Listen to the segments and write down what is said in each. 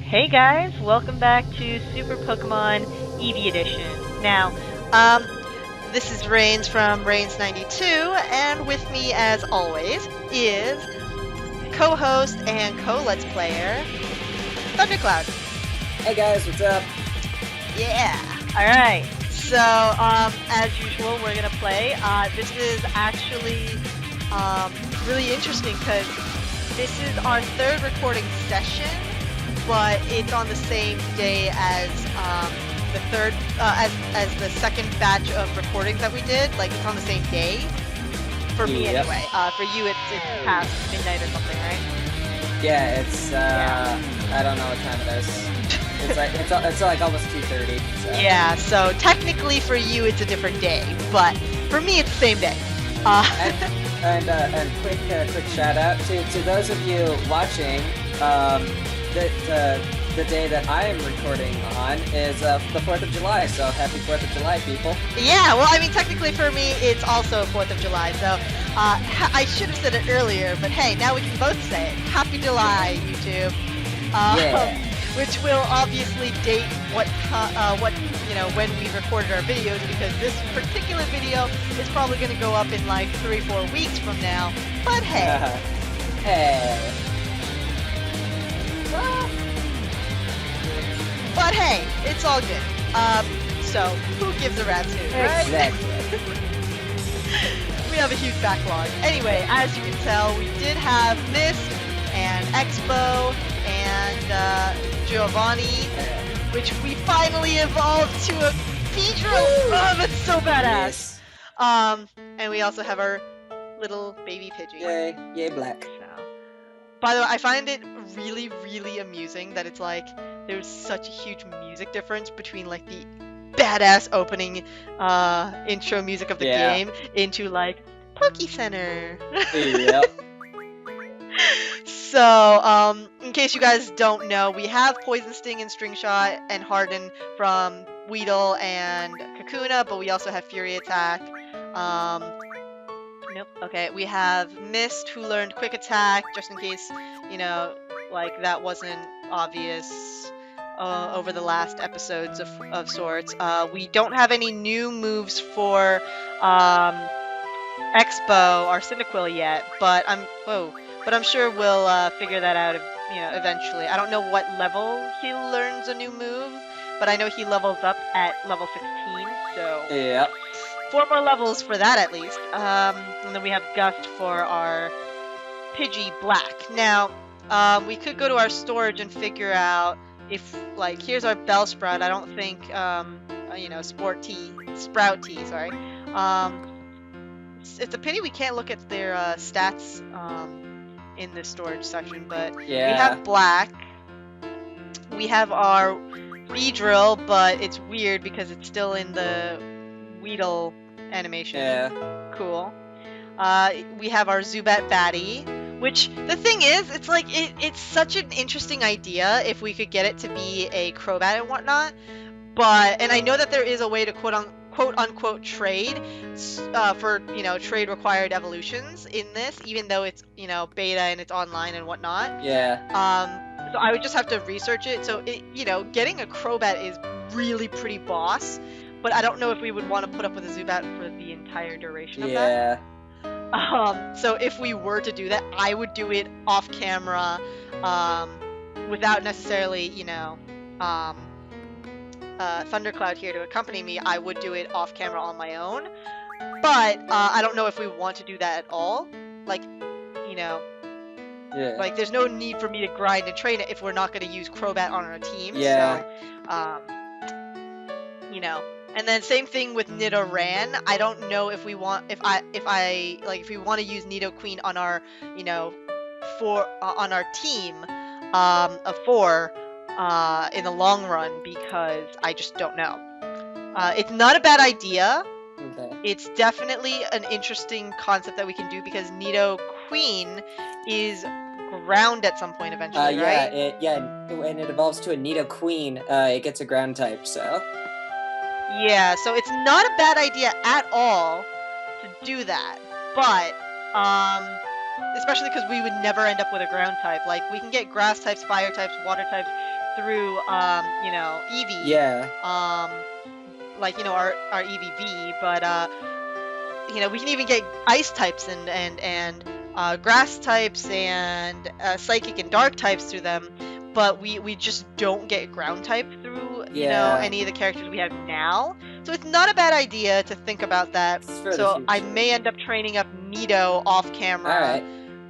Hey guys, welcome back to Super Pokemon Eevee Edition. Now, um, this is Rains from Rains92, and with me, as always, is co-host and co-let's player, Thundercloud. Hey guys, what's up? Yeah! Alright, so, as usual, we're gonna play. This is actually, really interesting, because this is our third recording session, but it's on the same day as the third, as the second batch of recordings that we did. Like, it's on the same day. For me, Yep. anyway. For you, it's past midnight or something, right? Yeah, it's I don't know what time it is. It's like almost 2:30. So. Yeah. So technically, for you, it's a different day, but for me, it's the same day. And quick shout out to those of you watching. The day that I am recording on is the 4th of July, so happy 4th of July, people. Yeah, well, I mean, technically for me, it's also 4th of July, so I should have said it earlier, but hey, now we can both say it. Happy July, YouTube. Yeah. Which will obviously date what when we recorded our videos, because this particular video is probably going to go up in like 3-4 weeks from now, but hey. Hey. But hey, it's all good. So who gives a rat's hoot, right? Exactly. We have a huge backlog. Anyway, as you can tell, we did have Mist and Expo and Giovanni, which we finally evolved to a Beedrill. Oh, that's so badass. Yes. And we also have our little baby Pidgey. Yay, black. So, by the way, I find it really, really amusing that it's like there's such a huge music difference between like the badass opening intro music of the game into like Poke Center. Yep. So, in case you guys don't know, we have Poison Sting and String Shot and Harden from Weedle and Kakuna, but we also have Fury Attack. Nope. Okay, we have Mist, who learned Quick Attack, just in case, like that wasn't obvious over the last episodes of sorts. We don't have any new moves for Expo, our Cyndaquil yet, but I'm sure we'll figure that out, eventually. I don't know what level he learns a new move, but I know he levels up at level 16, so Yep. 4 more levels for that at least. And then we have Gust for our Pidgey Black. Now, we could go to our storage and figure out if, like, here's our Bellsprout. I don't think, Sprout Tea, sorry. It's a pity we can't look at their stats in the storage section, but we have Black. We have our Beedrill, but it's weird because it's still in the Weedle animation. Yeah. Cool. We have our Zubat Batty, which, the thing is, it's like, it's such an interesting idea if we could get it to be a Crobat and whatnot, and I know that there is a way to quote-unquote trade for, trade required evolutions in this, even though it's, beta and it's online and whatnot. Yeah. So I would just have to research it. So, getting a Crobat is really pretty boss, but I don't know if we would want to put up with a Zubat for the entire duration of that. So if we were to do that, I would do it off camera, without necessarily, Thundercloud here to accompany me. I would do it off camera on my own, but I don't know if we want to do that at all. Like, like there's no need for me to grind and train it if we're not going to use Crobat on our team. Yeah. So, and then same thing with Nidoran. I don't know if we want if we want to use Nidoqueen on our on our team of 4 in the long run, because I just don't know. It's not a bad idea. Okay. It's definitely an interesting concept that we can do, because Nidoqueen is ground at some point eventually, right? When it evolves to a Nidoqueen, it gets a ground type, so. Yeah, so it's not a bad idea at all to do that, but especially because we would never end up with a ground type. Like, we can get grass types, fire types, water types through, you know, Eevee. Yeah. Like, you know, our EVV, but, you know, we can even get ice types and grass types and psychic and dark types through them, but we just don't get ground type through, you know, Yeah. any of the characters we have now. So it's not a bad idea to think about that. It's for the So I future. may end up training up Nido off camera, Alright.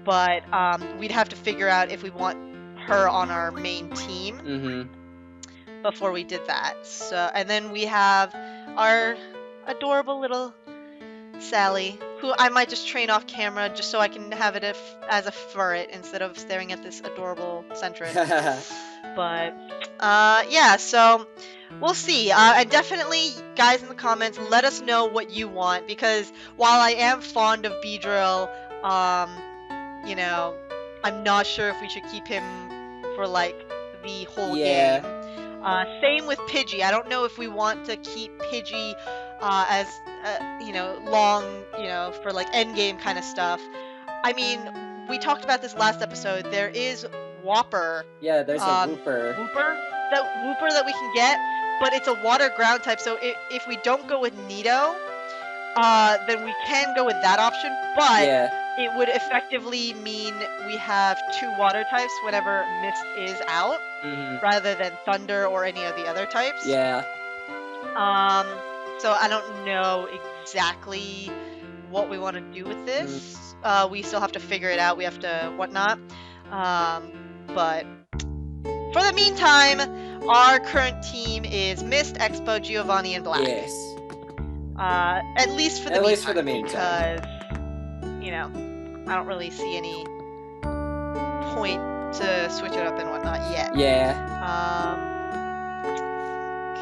but we'd have to figure out if we want her on our main team Mm-hmm. before we did that. So, and then we have our adorable little Sally, who I might just train off camera just so I can have it as a ferret instead of staring at this adorable centric. But yeah, so we'll see. And definitely, guys in the comments, let us know what you want, because while I am fond of Beedrill, you know, I'm not sure if we should keep him for like the whole Yeah. game. Same with Pidgey. I don't know if we want to keep Pidgey as you know, long, you know, for like end game kind of stuff. I mean, we talked about this last episode. There is Whopper. Yeah, there's a Wooper. Whooper that we can get, but it's a water ground type. So if we don't go with Nido, then we can go with that option. But Yeah. it would effectively mean we have 2 water types whenever Mist is out, rather than Thunder or any of the other types. Yeah. So I don't know exactly what we want to do with this. We still have to figure it out. We have to whatnot. But for the meantime, our current team is Mist, Expo, Giovanni, and Black. Yes. At least for the At meantime. least for the meantime. Because, you know, I don't really see any point to switch it up and whatnot yet. Yeah.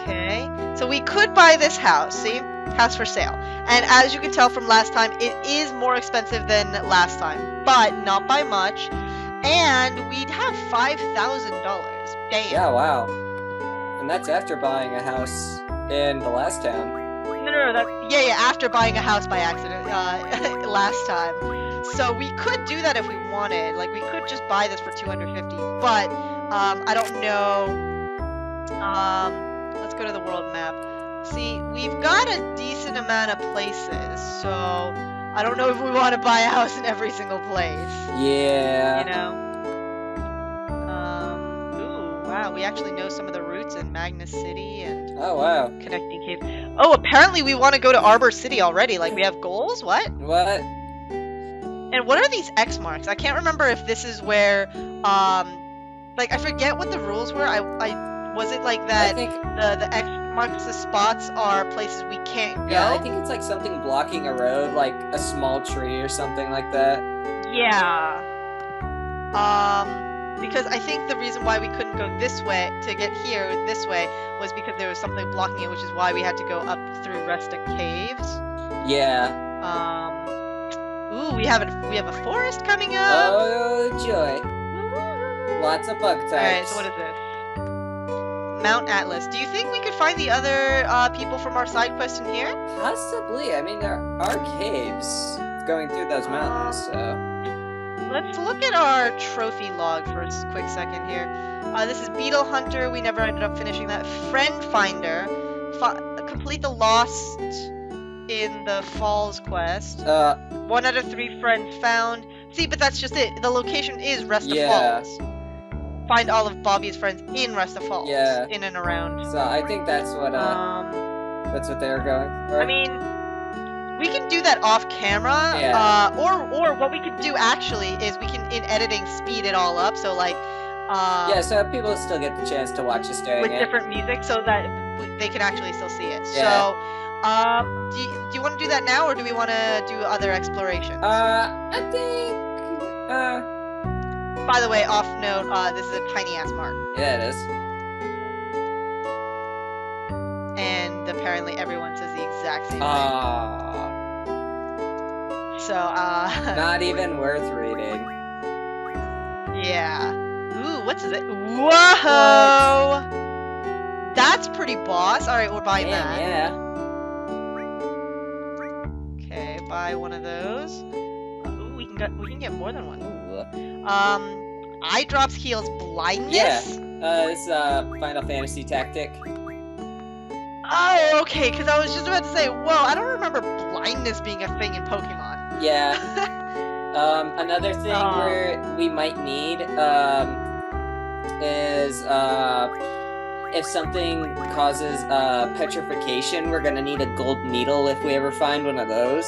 Okay. So we could buy this house. See? House for sale. And as you can tell from last time, it is more expensive than last time. But not by much. And we'd have $5,000. Damn. Yeah, wow. And that's after buying a house in the last town. No, yeah, after buying a house by accident last time. So we could do that if we wanted. Like, we could just buy this for $250. But I don't know. Let's go to the world map. See, we've got a decent amount of places, so I don't know if we want to buy a house in every single place. Yeah. You know? Ooh, wow, we actually know some of the routes in Magnus City and Oh, wow. connecting caves. Oh, apparently we want to go to Arbor City already. Like, we have goals? What? What? And what are these X marks? I can't remember if this is where, like, I forget what the rules were. Was it like that I think... the X marks the spots are places we can't go? Yeah, I think it's like something blocking a road, like a small tree or something like that. Yeah. Because I think the reason why we couldn't go this way to get here this way was because there was something blocking it, which is why we had to go up through Rustic Caves. Yeah. Ooh, we have a forest coming up. Oh, joy. Lots of bug types. Alright, so what is this? Mount Atlas. Do you think we could find the other people from our side quest in here? Possibly. I mean, there are caves going through those mountains, so... Let's look at our trophy log for a quick second here. This is Beetle Hunter. We never ended up finishing that. Friend Finder. Complete the Lost in the Falls quest. 1 out of 3 friends found. See, but that's just it. The location is Resta Falls. Find all of Bobby's friends in Resta Falls. Yeah. In and around. So I think that's what they were going for. I mean, we can do that off camera. Yeah. Or what we could do actually is we can, in editing, speed it all up. So like, yeah, so people still get the chance to watch us doing with it. different music, so that they can actually still see it. Yeah. So, do you want to do that now, or do we want to do other explorations? I think, By the way, off note, this is a tiny ass mark, yeah, it is. and apparently everyone says the exact same thing. So, Not even worth reading. yeah. Ooh, what's it? Whoa! That's pretty boss. All right, we're buying that. Yeah. Okay, buy one of those. Ooh, we can get more than one. Ooh. Eye drops heals blindness. Yeah, This is Final Fantasy Tactic. Oh, okay, because I was just about to say, whoa, I don't remember blindness being a thing in Pokemon. Yeah. Another thing where we might need is if something causes petrification, we're gonna need a gold needle if we ever find one of those.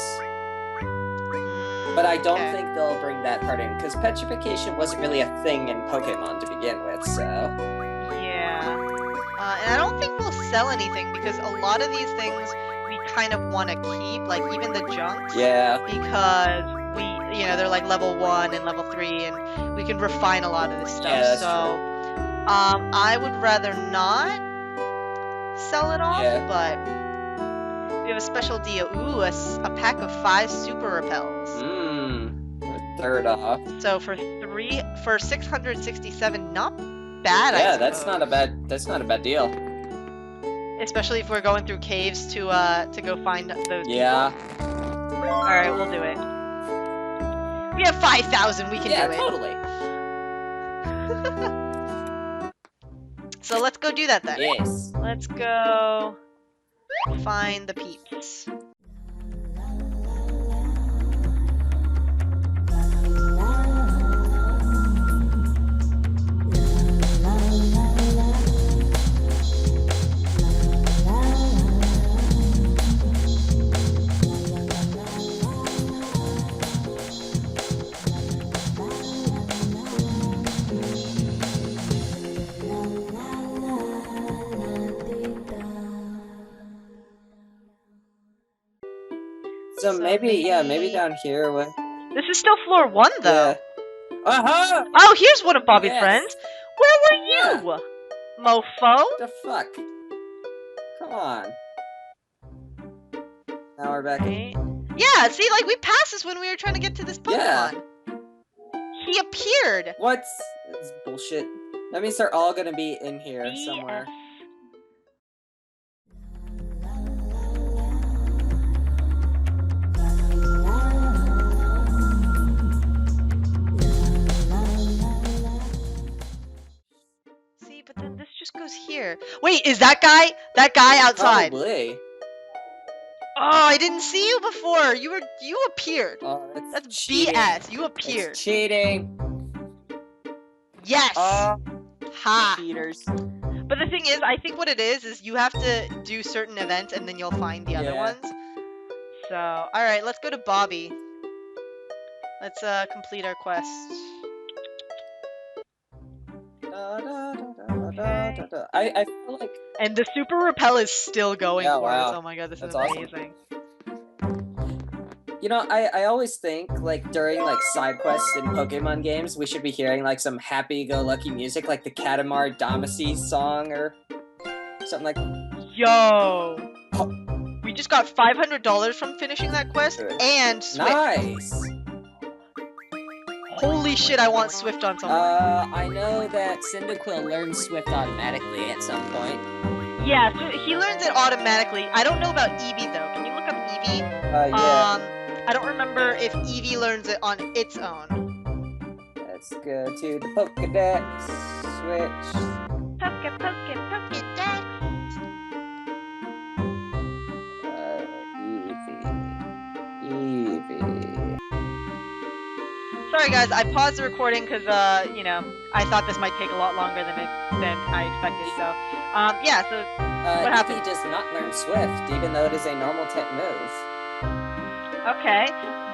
But I don't think they'll bring that part in, because petrification wasn't really a thing in Pokemon to begin with, so... Yeah. And I don't think we'll sell anything, because a lot of these things we kind of want to keep, like even the junks. Yeah. Because they're like level 1 and level 3, and we can refine a lot of this stuff. Yeah, that's so, true. I would rather not sell it off, but we have a special deal. Ooh, a pack of 5 super repels. We're third off. So for 667, not bad. Yeah, that's not a bad deal. Especially if we're going through caves to go find those. Yeah. People. All right, we'll do it. We have 5,000. We can do it. Yeah, totally. So let's go do that then. Yes. Let's go find the peeps. So maybe down here with... This is still floor 1 though. Yeah. Uh-huh! Oh, here's one of Bobby's friends. Where were you? Mofo? The fuck? Come on. Now we're back in... Yeah, see, like, we passed this when we were trying to get to this Pokemon. Yeah. He appeared. What? That's bullshit. That means they're all gonna be in here somewhere. See, but then this just goes here. Wait, is that guy outside? Probably. Oh, I didn't see you before. You appeared. Oh, that's cheating. BS. You appeared. It's cheating. Yes. Ha. Cheaters. But the thing is, I think what it is you have to do certain events and then you'll find the other ones. So, all right, let's go to Bobby. Let's complete our quest. I feel like... And the super repel is still going for us. Oh my god, this is amazing. You know, I always think, like, during, like, side quests in Pokemon games, we should be hearing, like, some happy-go-lucky music, like the Katamari Damacy song, or something like... Yo! We just got $500 from finishing that quest, and Swift. Nice! Holy shit, I want Swift on someone. I know that Cyndaquil learns Swift automatically at some point. Yeah, so he learns it automatically. I don't know about Eevee, though. Can you look up Eevee? Yeah. I don't remember if Eevee learns it on its own. Let's go to the Pokedex. Switch. Pokedex. Eevee. Sorry guys, I paused the recording because, I thought this might take a lot longer than I expected, so, yeah, so, what happened? Eevee does not learn Swift, even though it is a normal type move. Okay.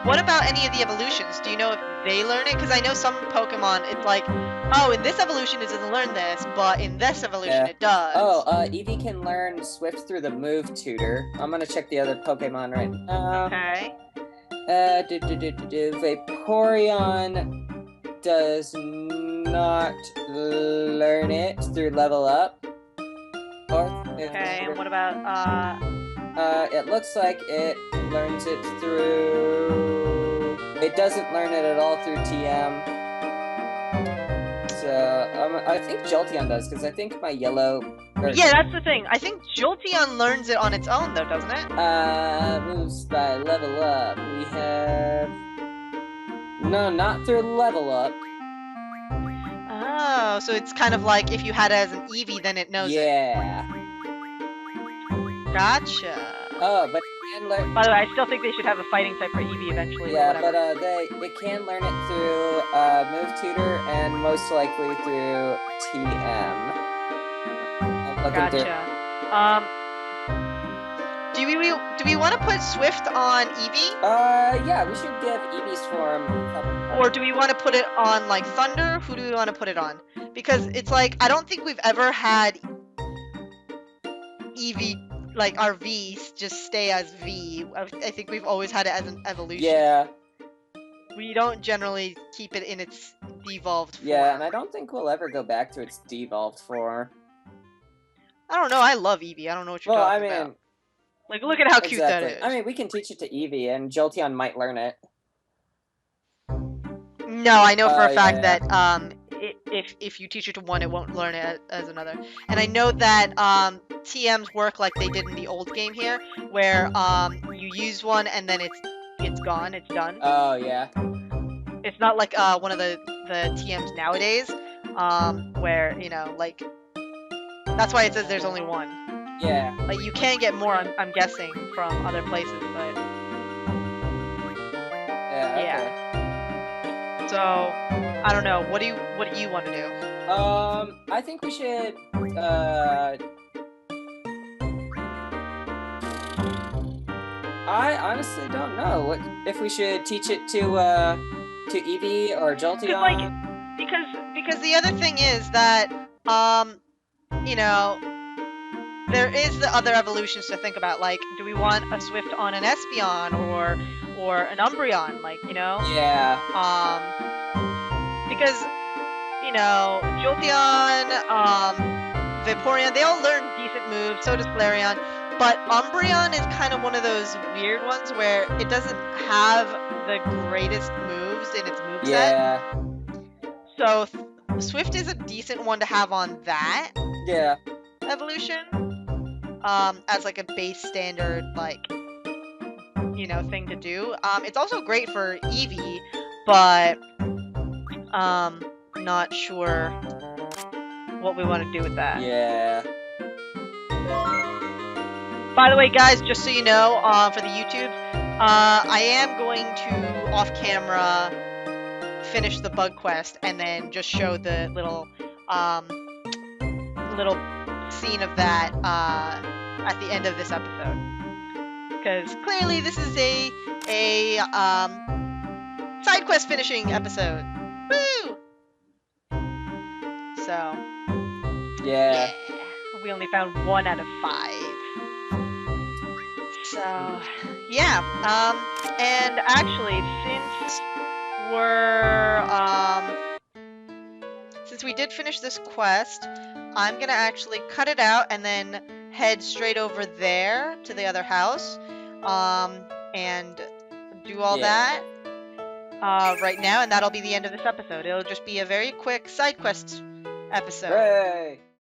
What about any of the evolutions? Do you know if they learn it? Because I know some Pokemon, it's like, oh, in this evolution it doesn't learn this, but in this evolution it does. Oh, Eevee can learn Swift through the move tutor. I'm gonna check the other Pokemon right now. Okay. Vaporeon does not learn it through level up. Okay, and what about, it looks like it learns it through... It doesn't learn it at all through TM. So, I think Jolteon does, because I think my yellow... Yeah, that's the thing. I think Jolteon learns it on its own, though, doesn't it? Moves by level up. We have... No, not through level up. Oh, so it's kind of like if you had it as an Eevee, then it knows it. Yeah. Gotcha. Oh, but it can learn. By the way, I still think they should have a fighting type for Eevee eventually. Yeah, but whatever. it can learn it through Move Tutor and most likely through TM. I'm looking through. Gotcha. Do we want to put Swift on Eevee? Yeah, we should give Eevee's form a couple. Or do we want to put it on like Thunder? Who do we want to put it on? Because it's like I don't think we've ever had Eevee, like our V, just stay as V. I think we've always had it as an evolution. Yeah. We don't generally keep it in its devolved form. Yeah, and I don't think we'll ever go back to its devolved form. I don't know. I love Eevee. I don't know what you're talking about. Like, look at how cute that is. I mean, we can teach it to Eevee, and Jolteon might learn it. No, I know for a fact that if you teach it to one, it won't learn it as another. And I know that TMs work like they did in the old game here, where you use one and then it's gone, it's done. Oh yeah. It's not like one of the TMs nowadays, where like that's why it says there's only one. Yeah. Like you can get more, I'm guessing, from other places, but yeah. Okay. yeah. So I don't know. What do you want to do? I think we should I honestly don't know what if we should teach it to Eevee or Jolteon. Because the other thing is that there is the other evolutions to think about. Like, do we want a Swift on an Espeon or an Umbreon? Like, Yeah. Because Jolteon, Vaporeon, they all learn decent moves. So does Flareon. But Umbreon is kind of one of those weird ones where it doesn't have the greatest moves in its moveset. Yeah. So Swift is a decent one to have on that. Yeah. Evolution. As like a base standard, like, thing to do. It's also great for Eevee, but not sure what we want to do with that. Yeah. By the way, guys, just so you know, for the YouTube, I am going to off camera finish the bug quest and then just show the little scene of that at the end of this episode, because clearly this is a side quest finishing episode. Woo! So yeah, we only found 1 out of 5. So yeah, and actually, since we did finish this quest, I'm gonna actually cut it out and then head straight over there to the other house, and do all that right now, and that'll be the end of this episode. It'll just be a very quick side quest episode. Hooray!